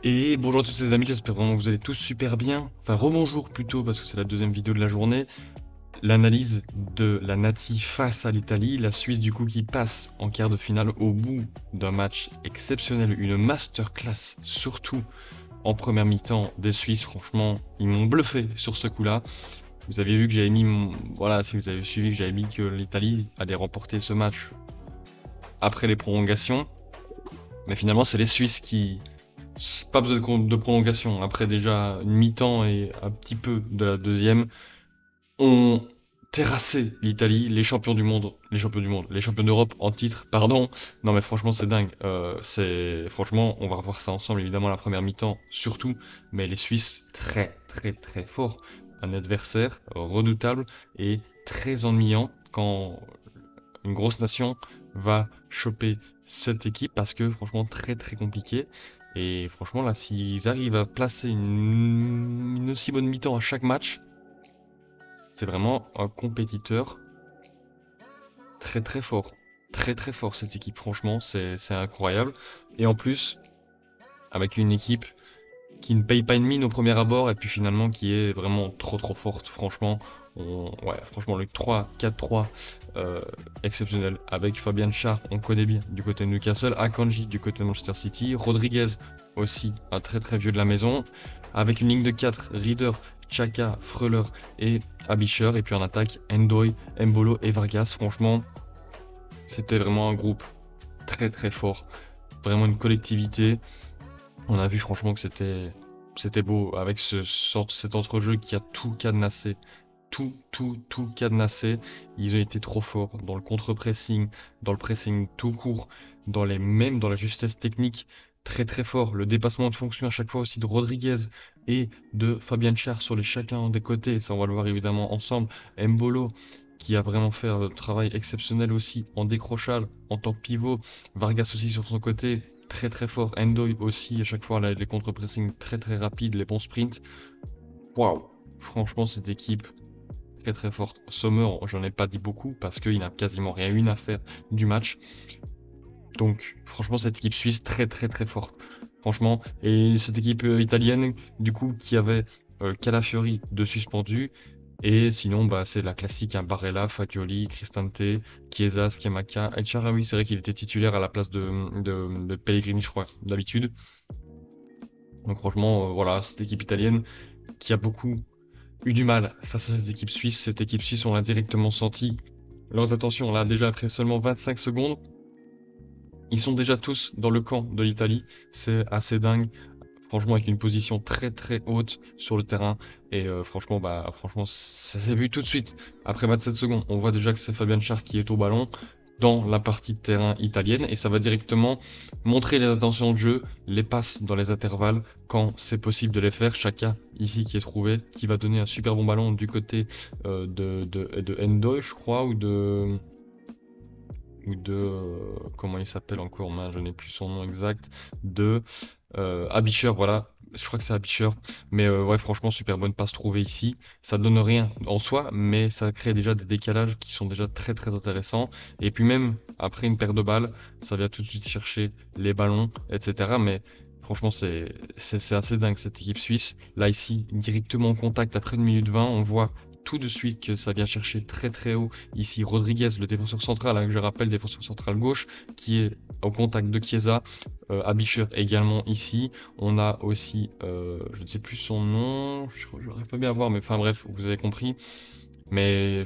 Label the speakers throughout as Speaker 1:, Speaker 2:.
Speaker 1: Et bonjour à tous les amis, j'espère vraiment que vous allez tous super bien. Enfin, rebonjour plutôt, parce que c'est la deuxième vidéo de la journée. L'analyse de la Nati face à l'Italie. La Suisse, du coup, qui passe en quart de finale au bout d'un match exceptionnel. Une masterclass, surtout en première mi-temps des Suisses. Franchement, ils m'ont bluffé sur ce coup-là. Vous avez vu que j'avais mis Voilà, si vous avez suivi, que j'avais mis que l'Italie allait remporter ce match après les prolongations. Mais finalement, c'est les Suisses qui pas besoin de prolongation. Après déjà une mi-temps et un petit peu de la deuxième, ont terrassé l'Italie, les champions d'Europe en titre, pardon. Non mais franchement c'est dingue. Franchement, on va revoir ça ensemble évidemment la première mi-temps surtout, mais les Suisses très très très forts, un adversaire redoutable et très ennuyant quand une grosse nation va choper cette équipe parce que franchement très très compliqué. Et franchement là, s'ils arrivent à placer une aussi bonne mi-temps à chaque match, c'est vraiment un compétiteur très très fort. Très très fort cette équipe, franchement, c'est incroyable. Et en plus, avec une équipe qui ne paye pas une mine au premier abord et puis finalement qui est vraiment trop trop forte. Franchement, ouais, franchement le 3-4-3 exceptionnel avec Fabian Schär, on connaît bien du côté de Newcastle, Akanji du côté de Manchester City, Rodriguez aussi un très très vieux de la maison, avec une ligne de 4, Rieder, Xhaka, Freuler et Abisher, et puis en attaque Ndoye, Mbolo et Vargas. Franchement, c'était vraiment un groupe très très fort, vraiment une collectivité. On a vu franchement que c'était beau avec cet entrejeu qui a tout cadenassé. Tout cadenassé. Ils ont été trop forts dans le contre-pressing, dans le pressing tout court, même dans la justesse technique, très très fort. Le dépassement de fonction à chaque fois aussi de Rodriguez et de Fabian Schär sur les chacun des côtés. Ça, on va le voir évidemment ensemble. Mbolo, qui a vraiment fait un travail exceptionnel aussi en décrochage, en tant que pivot. Vargas aussi sur son côté, très très fort. Ndoye aussi, à chaque fois, là, les contre-pressing très très rapides, les bons sprints. Waouh! Franchement, cette équipe, très très forte. Sommer, j'en ai pas dit beaucoup parce qu'il n'a quasiment rien eu à faire du match. Donc, franchement, cette équipe suisse, très très très forte. Franchement, et cette équipe italienne, du coup, qui avait Calafiori de suspendu. Et sinon, bah, c'est la classique, hein, Barella, Fagioli, Cristante, Chiesa, Scamacca, El Shaarawy, c'est vrai qu'il était titulaire à la place de Pellegrini, je crois, d'habitude. Donc franchement, voilà, cette équipe italienne qui a beaucoup eu du mal face à cette équipe suisse. Cette équipe suisse, on l'a directement senti. Leurs attentions, là, déjà après seulement 25 secondes, ils sont déjà tous dans le camp de l'Italie. C'est assez dingue. Franchement, avec une position très très haute sur le terrain. Et franchement, ça s'est vu tout de suite. Après 27 secondes, on voit déjà que c'est Fabian Schär qui est au ballon dans la partie de terrain italienne. Et ça va directement montrer les intentions de jeu, les passes dans les intervalles, quand c'est possible de les faire. Chacun ici qui est trouvé, qui va donner un super bon ballon du côté de Ndoye, je crois, comment il s'appelle encore, je n'ai plus son nom exact, de Abisher, voilà, je crois que c'est Abisher, mais ouais, franchement, super bonne passe trouvée ici. Ça donne rien en soi, mais ça crée déjà des décalages qui sont déjà très très intéressants. Et puis même après une paire de balles, ça vient tout de suite chercher les ballons, etc. Mais franchement, c'est assez dingue cette équipe suisse. Là ici, directement en contact après 1 minute 20, on voit tout de suite que ça vient chercher très très haut. Ici, Rodriguez, le défenseur central, hein, que je rappelle, défenseur central gauche, qui est au contact de Chiesa. Abisher également ici. On a aussi, je ne sais plus son nom, j'aurais pas bien à voir, mais enfin bref, vous avez compris. Mais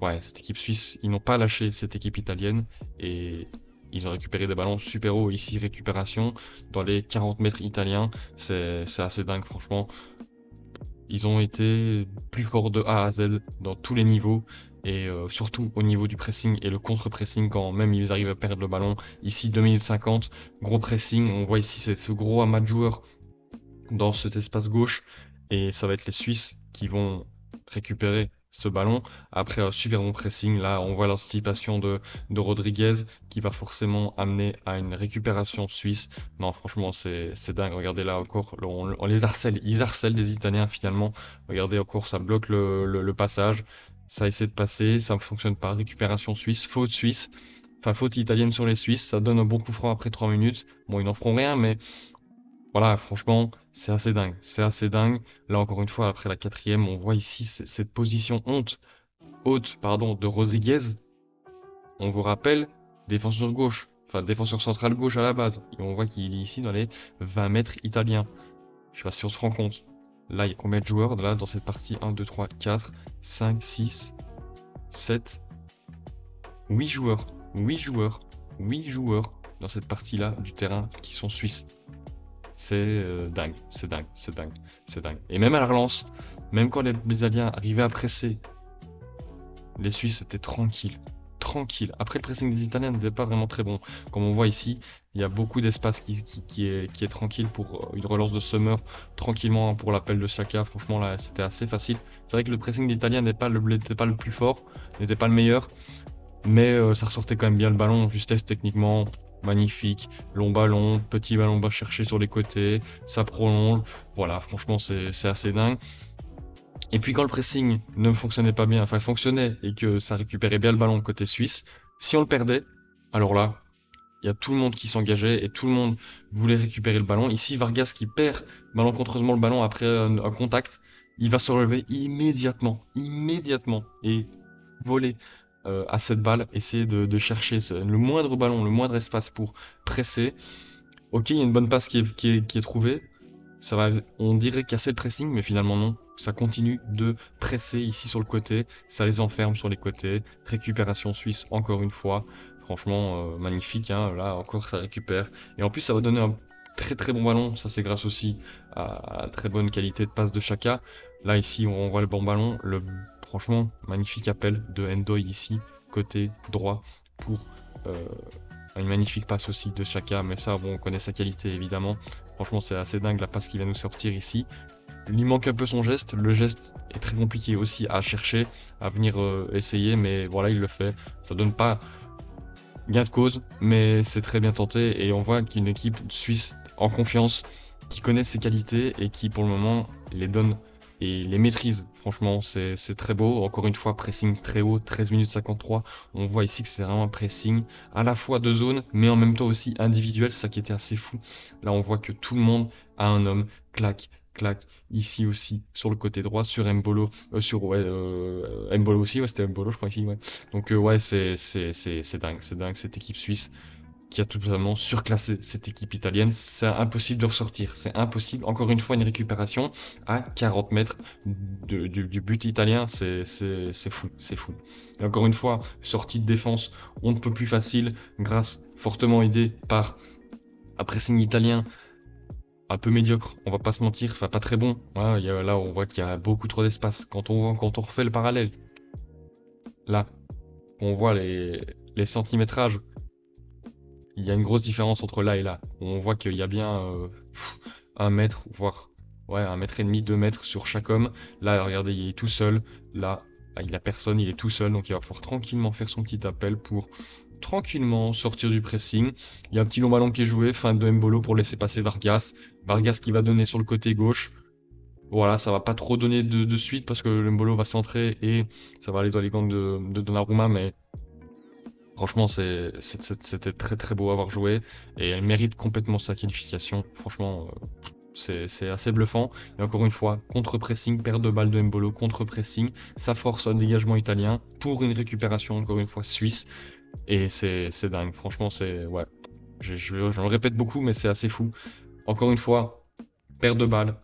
Speaker 1: ouais, cette équipe suisse, ils n'ont pas lâché cette équipe italienne et ils ont récupéré des ballons super hauts ici, récupération dans les 40 mètres italiens. C'est assez dingue, franchement. Ils ont été plus forts de A à Z dans tous les niveaux et surtout au niveau du pressing et le contre-pressing quand même ils arrivent à perdre le ballon. Ici 2 minutes 50, gros pressing, on voit ici ce gros amas de joueurs dans cet espace gauche et ça va être les Suisses qui vont récupérer ce ballon. Après un super bon pressing, là on voit l'anticipation de Rodriguez qui va forcément amener à une récupération suisse. Non franchement c'est dingue, regardez là encore, on les harcèle, ils harcèlent des Italiens finalement. Regardez encore, ça bloque le passage, ça essaie de passer, ça ne fonctionne pas, récupération suisse, enfin faute italienne sur les Suisses, ça donne un bon coup franc après 3 minutes. Bon ils n'en feront rien mais Voilà, franchement, c'est assez dingue. C'est assez dingue. Là, encore une fois, après la quatrième, on voit ici cette position haute, pardon, de Rodriguez. On vous rappelle, défenseur gauche, enfin défenseur central gauche à la base. Et on voit qu'il est ici dans les 20 mètres italiens. Je sais pas si on se rend compte. Là, il y a combien de joueurs là dans cette partie? 1, 2, 3, 4, 5, 6, 7, 8 joueurs. 8 joueurs. 8 joueurs dans cette partie-là du terrain qui sont suisses. C'est dingue, c'est dingue, c'est dingue, c'est dingue. Et même à la relance, même quand les Italiens arrivaient à presser, les Suisses étaient tranquilles. Tranquilles. Après, le pressing des Italiens n'était pas vraiment très bon. Comme on voit ici, il y a beaucoup d'espace qui est tranquille pour une relance de Sommer, tranquillement pour l'appel de Saka. Franchement, là, c'était assez facile. C'est vrai que le pressing des Italiens n'était pas le plus fort, n'était pas le meilleur, mais ça ressortait quand même bien le ballon. Justesse techniquement, magnifique. Long ballon, petit ballon bas cherché sur les côtés, ça prolonge. Voilà, franchement, c'est assez dingue. Et puis quand le pressing ne fonctionnait pas bien, enfin fonctionnait et que ça récupérait bien le ballon côté suisse, si on le perdait, alors là, il y a tout le monde qui s'engageait et tout le monde voulait récupérer le ballon. Ici, Vargas qui perd malencontreusement le ballon après un contact, il va se relever immédiatement et voler à cette balle, essayer de chercher le moindre ballon, le moindre espace pour presser. Ok, il y a une bonne passe qui est trouvée, ça va, on dirait casser le pressing, mais finalement non. Ça continue de presser ici sur le côté, ça les enferme sur les côtés. Récupération suisse encore une fois. Franchement, magnifique, hein. Là encore ça récupère. Et en plus ça va donner un très très bon ballon. Ça c'est grâce aussi à la très bonne qualité de passe de Chaka. Là ici on voit le bon ballon. Franchement, magnifique appel de Endoy ici, côté droit, pour euh, une magnifique passe aussi de Chaka. Mais ça, bon, on connaît sa qualité évidemment. Franchement, c'est assez dingue la passe qu'il va nous sortir ici. Il lui manque un peu son geste. Le geste est très compliqué aussi à chercher, à venir essayer, mais voilà, il le fait. Ça donne pas gain de cause, mais c'est très bien tenté et on voit qu'une équipe suisse en confiance, qui connaît ses qualités et qui pour le moment les donne et les maîtrise. Franchement, c'est très beau. Encore une fois, pressing très haut, 13 minutes 53. On voit ici que c'est vraiment un pressing à la fois de zone, mais en même temps aussi individuel, ça qui était assez fou. Là, on voit que tout le monde a un homme, clac, clac, ici aussi, sur le côté droit, sur Mbolo, Mbolo aussi, ouais, c'était Mbolo, je crois, ici, ouais. Donc, ouais, c'est dingue, c'est dingue, cette équipe suisse qui a tout simplement surclassé cette équipe italienne. C'est impossible de ressortir, c'est impossible. Encore une fois, une récupération à 40 mètres du but italien, c'est fou, c'est fou. Et encore une fois, sortie de défense, on ne peut plus facile, grâce fortement aidé par un pressing italien un peu médiocre, on va pas se mentir, enfin pas très bon. Voilà, là, on voit qu'il y a beaucoup trop d'espace. Quand on refait le parallèle, là, on voit les centimétrages, il y a une grosse différence entre là et là. On voit qu'il y a bien 1 mètre, voire ouais, 1 mètre et demi, 2 mètres sur chaque homme. Là, regardez, il est tout seul. Là, il a personne, il est tout seul, donc il va pouvoir tranquillement faire son petit appel pour tranquillement sortir du pressing. Il y a un petit long ballon qui est joué, fin de Mbolo pour laisser passer Vargas. Vargas qui va donner sur le côté gauche. Voilà, ça va pas trop donner de suite parce que le Mbolo va centrer et ça va aller dans les gants de Donnarumma, mais franchement, c'était très très beau à avoir joué et elle mérite complètement sa qualification. Franchement, c'est assez bluffant. Et encore une fois, contre-pressing, perte de balle de Mbolo, contre-pressing, ça force un dégagement italien pour une récupération, encore une fois, suisse. Et c'est dingue. Franchement, c'est. Ouais. Je le répète beaucoup, mais c'est assez fou. Encore une fois, perte de balle,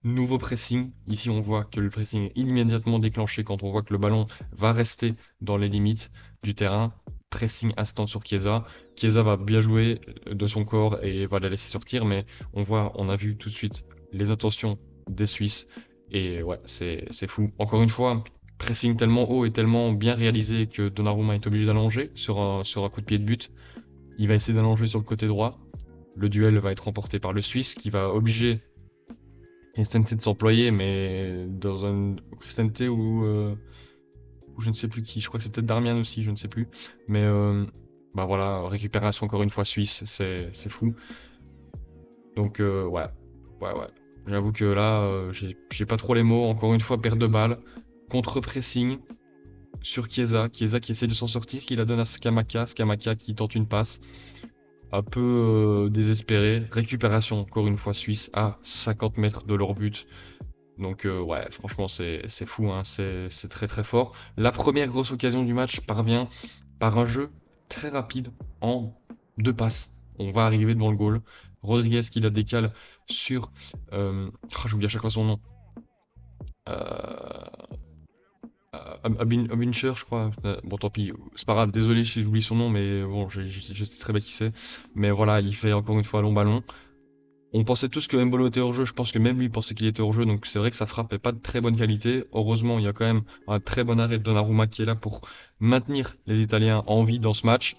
Speaker 1: nouveau pressing. Ici, on voit que le pressing est immédiatement déclenché quand on voit que le ballon va rester dans les limites du terrain. Pressing instant sur Chiesa. Chiesa va bien jouer de son corps et va la laisser sortir, mais on a vu tout de suite les intentions des Suisses. Et ouais, c'est fou. Encore une fois, pressing tellement haut et tellement bien réalisé que Donnarumma est obligé d'allonger sur un coup de pied de but. Il va essayer d'allonger sur le côté droit. Le duel va être remporté par le Suisse qui va obliger Christensen de s'employer, mais dans un Christensen ou je ne sais plus qui, je crois que c'est peut-être Darmian aussi, je ne sais plus. Mais bah voilà, récupération encore une fois suisse, c'est fou. Donc ouais, ouais. J'avoue que là, j'ai pas trop les mots. Encore une fois, perte de balle, contre-pressing sur Chiesa qui essaie de s'en sortir, qui la donne à Skamaka, Skamaka qui tente une passe. un peu désespéré. Récupération, encore une fois, suisse à 50 mètres de leur but. Donc ouais, franchement, c'est fou, hein, c'est très très fort. La première grosse occasion du match parvient par un jeu très rapide en deux passes. On va arriver devant le goal. Rodriguez qui la décale sur... j'oublie à chaque fois son nom. Euh, Abincher, je crois. Bon, tant pis, c'est pas grave, désolé si j'oublie son nom, mais bon, je sais très bien qui c'est. Mais voilà, il fait encore une fois un long ballon. On pensait tous que Mbolo était hors jeu, je pense que même lui pensait qu'il était hors jeu, donc c'est vrai que sa frappe est pas de très bonne qualité. Heureusement, il y a quand même un très bon arrêt de Donnarumma qui est là pour maintenir les Italiens en vie dans ce match.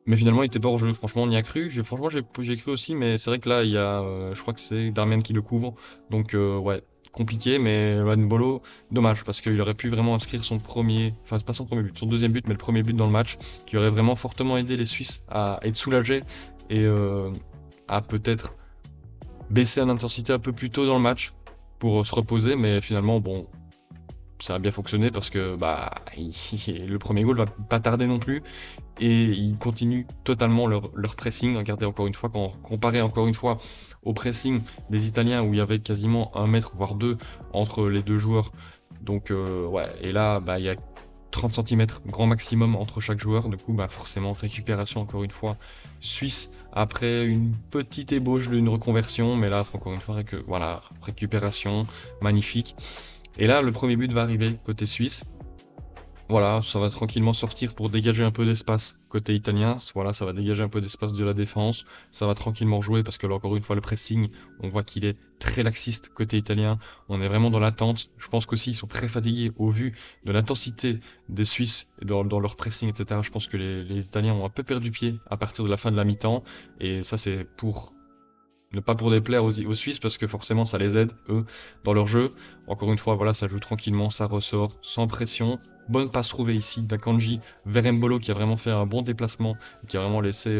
Speaker 1: Mais finalement, il était pas hors jeu. Franchement, on y a cru. Franchement, j'ai cru aussi, mais c'est vrai que là, il y a, je crois que c'est Darmian qui le couvre. Donc, ouais, compliqué, mais Mbolo, dommage, parce qu'il aurait pu vraiment inscrire son premier, enfin, c'est pas son premier but, son deuxième but, mais le premier but dans le match, qui aurait vraiment fortement aidé les Suisses à être soulagés et à peut-être baisser en intensité un peu plus tôt dans le match pour se reposer, mais finalement, bon, ça a bien fonctionné parce que bah, le premier goal va pas tarder non plus et ils continuent totalement leur pressing. Regardez encore une fois, quand comparé encore une fois au pressing des Italiens où il y avait quasiment 1 mètre voire 2 entre les deux joueurs. Donc ouais, et là bah, il y a 30 centimètres grand maximum entre chaque joueur. Du coup bah, forcément récupération encore une fois suisse après une petite ébauche d'une reconversion, mais là encore une fois voilà, récupération magnifique. Et là le premier but va arriver côté suisse. Voilà, ça va tranquillement sortir pour dégager un peu d'espace côté italien. Voilà, ça va dégager un peu d'espace de la défense. Ça va tranquillement jouer parce que là, encore une fois, le pressing, on voit qu'il est très laxiste côté italien. On est vraiment dans l'attente. Je pense qu'aussi, ils sont très fatigués au vu de l'intensité des Suisses dans leur pressing, etc. Je pense que les Italiens ont un peu perdu pied à partir de la fin de la mi-temps. Et ça, c'est pour ne pas pour déplaire aux Suisses parce que forcément ça les aide eux dans leur jeu. Encore une fois, voilà, ça joue tranquillement, ça ressort sans pression. Bonne passe trouvée ici d'Akanji vers Mbolo qui a vraiment fait un bon déplacement et qui a vraiment laissé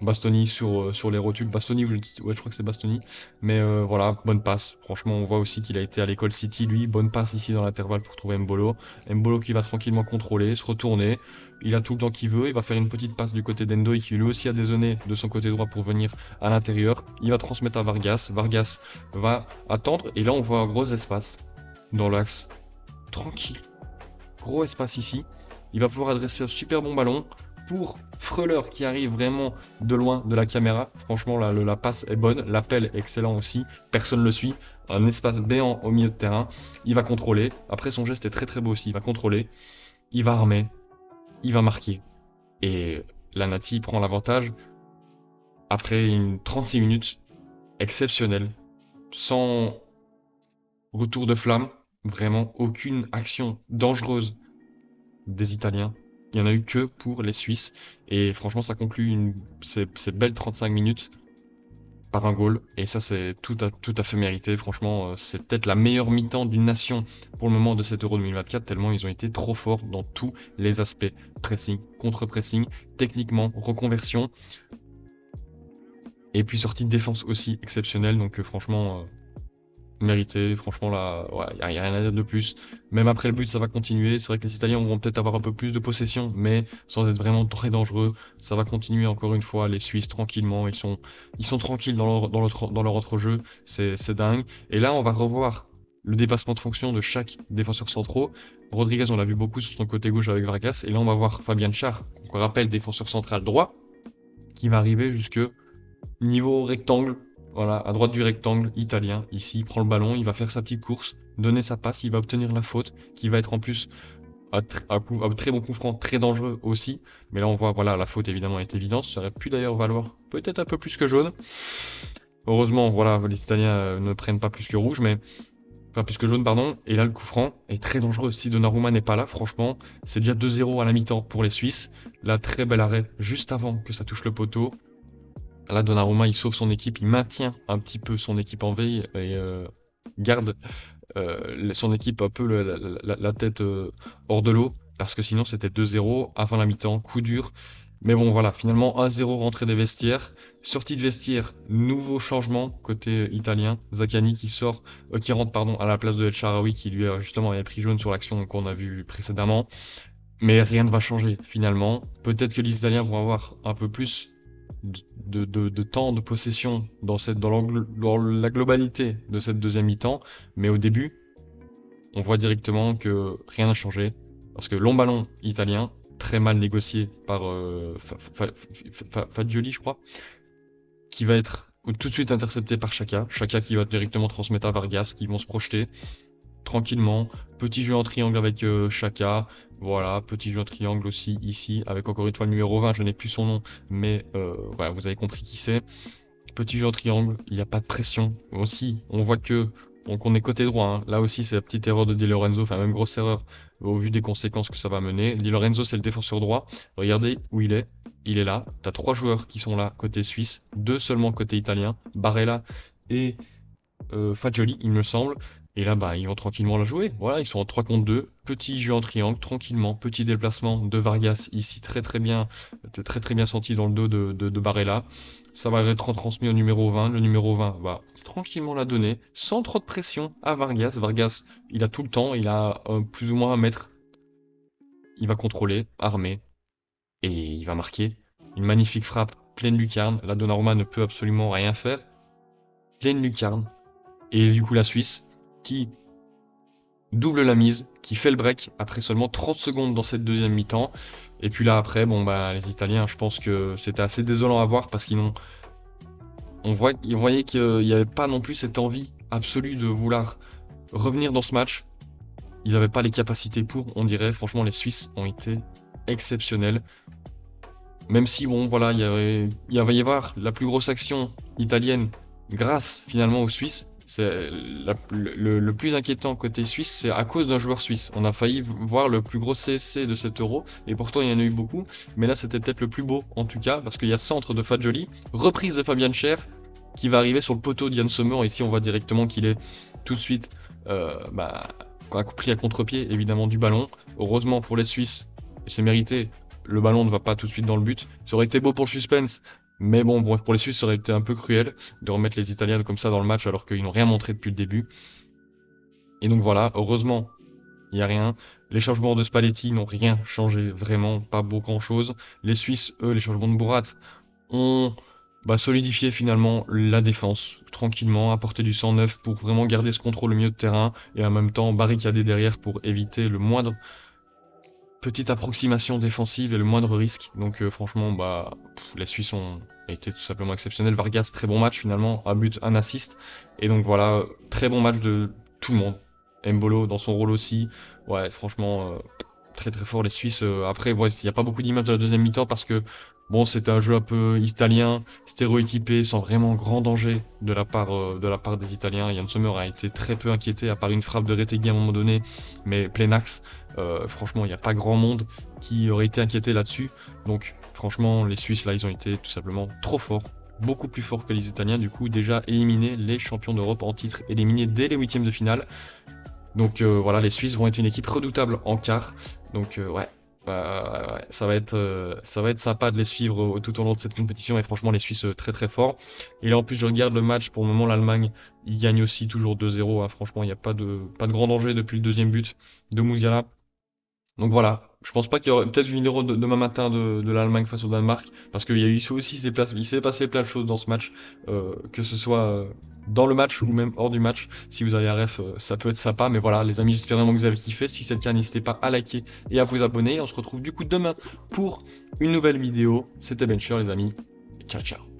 Speaker 1: Bastoni sur les rotules. Bastoni, ouais, je crois que c'est Bastoni. Mais voilà, bonne passe. Franchement, on voit aussi qu'il a été à l'école City, lui. Bonne passe ici dans l'intervalle pour trouver Mbolo. Mbolo qui va tranquillement contrôler, se retourner. Il a tout le temps qu'il veut. Il va faire une petite passe du côté d'Endo qui lui aussi a dézonné de son côté droit pour venir à l'intérieur. Il va transmettre à Vargas. Vargas va attendre. Et là, on voit un gros espace dans l'axe. Tranquille. Gros espace ici. Il va pouvoir adresser un super bon ballon pour Freuler qui arrive vraiment de loin de la caméra. Franchement, la passe est bonne, l'appel est excellent aussi. Personne ne le suit. Un espace béant au milieu de terrain. Il va contrôler. Après, son geste est très très beau aussi. Il va contrôler. Il va armer. Il va marquer. Et la Nati prend l'avantage après une 36 minutes exceptionnelle. Sans retour de flamme. Vraiment aucune action dangereuse des Italiens. Il n'y en a eu que pour les Suisses. Et franchement, ça conclut ces belles 35 minutes par un goal. Et ça, c'est tout à fait mérité. Franchement, c'est peut-être la meilleure mi-temps d'une nation pour le moment de cet Euro 2024, tellement ils ont été trop forts dans tous les aspects. Pressing, contre-pressing, techniquement, reconversion. Et puis sortie de défense aussi exceptionnelle. Donc franchement, mérité, franchement là, ouais, y a rien à dire de plus. Même après le but, ça va continuer. C'est vrai que les Italiens vont peut-être avoir un peu plus de possession, mais sans être vraiment très dangereux. Ça va continuer encore une fois. Les Suisses tranquillement, ils sont tranquilles dans leur autre jeu. C'est dingue. Et là, on va revoir le dépassement de fonction de chaque défenseur centraux. Rodriguez, on l'a vu beaucoup sur son côté gauche avec Vargas. Et là, on va voir Fabien Char, qu'on rappelle défenseur central droit, qui va arriver jusque niveau rectangle. Voilà, à droite du rectangle italien, ici, il prend le ballon, il va faire sa petite course, donner sa passe, il va obtenir la faute, qui va être en plus un très bon coup franc, très dangereux aussi. Mais là, on voit, voilà, la faute évidemment est évidente. Ça aurait pu d'ailleurs valoir peut-être un peu plus que jaune. Heureusement, voilà, les Italiens ne prennent pas plus que rouge, mais enfin plus que jaune, pardon. Et là, le coup franc est très dangereux. Si Donnarumma n'est pas là, franchement, c'est déjà 2-0 à la mi-temps pour les Suisses. Là, très bel arrêt juste avant que ça touche le poteau. Là, Donnarumma, il sauve son équipe, il maintient un petit peu son équipe en veille et garde son équipe un peu la tête hors de l'eau, parce que sinon c'était 2-0 avant la mi-temps, coup dur. Mais bon, voilà, finalement 1-0 rentrée des vestiaires. Sortie de vestiaire, nouveau changement côté italien. Zaccani qui rentre pardon, à la place de El Shaarawy qui lui justement avait pris jaune sur l'action qu'on a vu précédemment. Mais rien ne va changer finalement. Peut-être que les Italiens vont avoir un peu plus de temps de possession dans la globalité de cette deuxième mi-temps, mais au début, on voit directement que rien n'a changé. Parce que long ballon italien, très mal négocié par Fagioli, je crois, qui va être tout de suite intercepté par Xhaka. Xhaka qui va directement transmettre à Vargas, qui vont se projeter tranquillement. Petit jeu en triangle avec Xhaka. Voilà, petit jeu en triangle aussi ici, avec encore une fois le numéro 20, je n'ai plus son nom, mais voilà, vous avez compris qui c'est. Petit jeu en triangle, il n'y a pas de pression. Aussi, on voit que donc on est côté droit, hein. Là aussi, c'est la petite erreur de Di Lorenzo, enfin même grosse erreur au vu des conséquences que ça va mener. Di Lorenzo, c'est le défenseur droit. Regardez où il est. Il est là. T'as 3 joueurs qui sont là côté suisse, 2 seulement côté italien, Barella et Fagioli, il me semble. Et là, bah, ils vont tranquillement la jouer. Voilà, ils sont en 3 contre 2. Petit jeu en triangle, tranquillement. Petit déplacement de Vargas, ici très très bien senti dans le dos de Barella. Ça va être transmis au numéro 20. Le numéro 20 va tranquillement la donner, sans trop de pression à Vargas. Vargas, il a tout le temps, il a plus ou moins 1 mètre. Il va contrôler, armé, et il va marquer. Une magnifique frappe, pleine lucarne. La Donnarumma ne peut absolument rien faire. Pleine lucarne. Et du coup, la Suisse, qui double la mise, qui fait le break après seulement 30 secondes dans cette deuxième mi-temps. Et puis là, après, bon, bah, les Italiens, je pense que c'était assez désolant à voir parce on voyait qu'il n'y avait pas non plus cette envie absolue de vouloir revenir dans ce match. Ils n'avaient pas les capacités pour, on dirait. Franchement, les Suisses ont été exceptionnels. Même si, bon, voilà, il va y avoir la plus grosse action italienne grâce finalement aux Suisses. C'est le plus inquiétant côté suisse, c'est à cause d'un joueur suisse. On a failli voir le plus gros CSC de cet euro, et pourtant il y en a eu beaucoup. Mais là, c'était peut-être le plus beau, en tout cas, parce qu'il y a centre de Fagioli, reprise de Fabian Schär, qui va arriver sur le poteau d'Yann Sommer. Ici, on voit directement qu'il est tout de suite bah, pris à contre-pied, évidemment, du ballon. Heureusement pour les Suisses, et c'est mérité, le ballon ne va pas tout de suite dans le but. Ça aurait été beau pour le suspense, mais bon, pour les Suisses, ça aurait été un peu cruel de remettre les Italiens comme ça dans le match alors qu'ils n'ont rien montré depuis le début. Et donc voilà, heureusement, il n'y a rien. Les changements de Spalletti n'ont rien changé, vraiment, pas beau grand chose. Les Suisses, eux, les changements de Bourrat ont solidifié finalement la défense, tranquillement, apporté du 109 pour vraiment garder ce contrôle au milieu de terrain et en même temps barricader derrière pour éviter le moindre petite approximation défensive et le moindre risque. Donc franchement, les Suisses ont été tout simplement exceptionnels. Vargas, très bon match finalement, un but, un assist. Et donc voilà, très bon match de tout le monde. Embolo dans son rôle aussi. Ouais, franchement, très très fort les Suisses. Après, ouais, il n'y a pas beaucoup d'images de la deuxième mi-temps parce que bon, c'était un jeu un peu italien, stéréotypé, sans vraiment grand danger de la part des Italiens. Yann Sommer a été très peu inquiété, à part une frappe de Retegui à un moment donné, mais plein axe. Franchement, il n'y a pas grand monde qui aurait été inquiété là-dessus. Donc, franchement, les Suisses, là, ils ont été tout simplement trop forts. Beaucoup plus forts que les Italiens, du coup, déjà éliminés les champions d'Europe en titre, éliminés dès les huitièmes de finale. Donc voilà, les Suisses vont être une équipe redoutable en quart. Donc ouais, ça va être sympa de les suivre tout au long de cette compétition. Et franchement, les Suisses très très forts. Et là, en plus, je regarde le match. Pour le moment, l'Allemagne, il gagne aussi toujours 2-0, hein. Franchement, il n'y a pas de grand danger depuis le deuxième but de Musiala. Donc voilà, je pense pas qu'il y aurait peut-être une vidéo demain matin de l'Allemagne face au Danemark, parce qu'il y a eu aussi il s'est passé plein de choses dans ce match, que ce soit dans le match ou même hors du match. Si vous avez la ref, ça peut être sympa, mais voilà, les amis, j'espère vraiment que vous avez kiffé. Si c'est le cas, n'hésitez pas à liker et à vous abonner. On se retrouve du coup demain pour une nouvelle vidéo. C'était Bencher, les amis. Ciao, ciao.